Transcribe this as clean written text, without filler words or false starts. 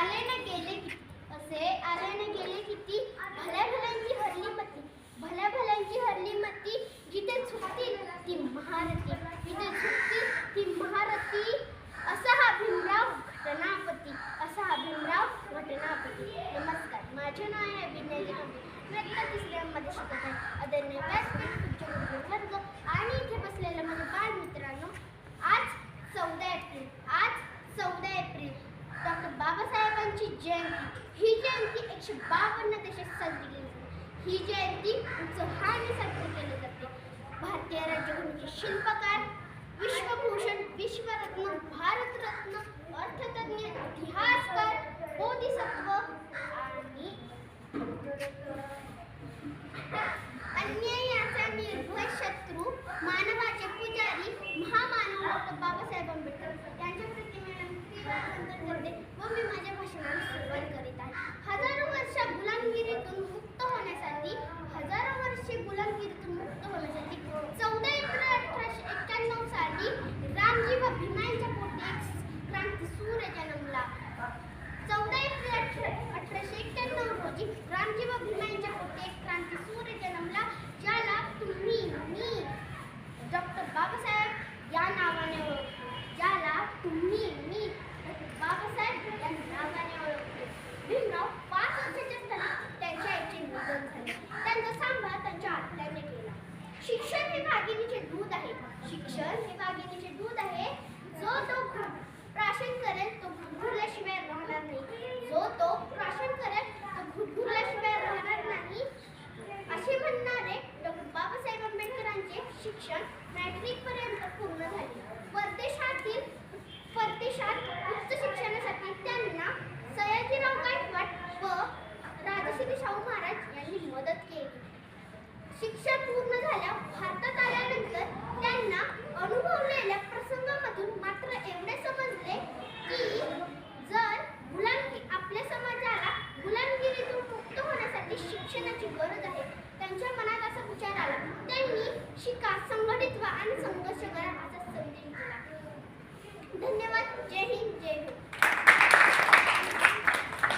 आले न गेले असे आले न गेले किती भल्या भल्यांची हरली मती भल्या भल्यांची हरली मती जिथे झुकतील ती महारथी जिथे झुकतील ती महारथी असा हा भीमराव घटनापती असा हा भीमराव घटनापती. नमस्कार, माझे नाव आहे विनय जगंबे. मी आता तिसऱ्यामध्ये शिकत आहे. आदरणीय व्यासपीठ वर्ग आणि इथे बसलेल्या माझ्या बालमित्रांनो, आज 14 एप्रिल डॉक्टर बाबासाहेबांची जयंती. ही जयंती 152 देशात साजरी केली जाते. ही जयंती उत्साहाने साजरी केली जाते. भारतीय राज्यघटनेचे शिल्पकार, विश्वभूषण, विश्वरत्न, भारतरत्न, अर्थतज्ञ, इतिहासकार, बोधिसत्व आणि अन्यायाचा निर्भय शत्रू, मानवाचे पुजारी, महामानव डॉक्टर बाबासाहेब आंबेडकर यांच्या प्रतिमेला वंदन करते व मी माझ्या भाषणाला सुरुवात करीत आहे. हजारो वर्ष गुलामगिरीतून मुक्त होण्यासाठी 14 एप्रिल 1891 साली रामजी व भीमांच्या पोटी एक क्रांतीसूर्य जन्मला. 14 एप्रिल 1891 रोजी रामजी व भीमांच्या पोटी एक क्रांतीसूर्य जन्मला, ज्याला तुम्ही मी डॉक्टर बाबासाहेब या नावाने ओळखतो. ज्याला तुम्ही मी डॉक्टर बाबासाहेब या नावाने ओळखतो. भीमराव 5 वर्षाच्या असताना त्यांच्या आईचे निधन झाले. त्यांचा सांभाळ त्यांच्या आत्याने केला. शिक्षण हे भागिनीचे दूध आहे. शिक्षण हे भागिनीचे दूध आहे. जो तो प्राशन करेल तो घुरघुरल्याशिवाय राहणार नाही. जो तो प्राशन करेल तो घुरघुरल्याशिवाय राहणार नाही असे म्हणणारे डॉक्टर बाबासाहेब आंबेडकरांचे शिक्षण मॅट्रिक पर्यंत पूर्ण झाले. परदेशात उच्च शिक्षणासाठी त्यांना सयाजीराव गायकवाड व राजश्री शाहू महाराज यांनी मदत केली. शिक्षण पूर्ण झाल्यावर भारतात आल्यानंतर त्यांना अनुभवलेल्या प्रसंगामधून मात्र एवढे समजले की जर आपल्या समाजाला गुलामगिरीतून मुक्त होण्यासाठी शिक्षणाची गरज आहे. त्यांच्या मनात असा विचार आला. त्यांनी शिका, संघटित व्हा आणि संघर्ष करा असा संदेश दिला. धन्यवाद. जय हिंद, जय भारत.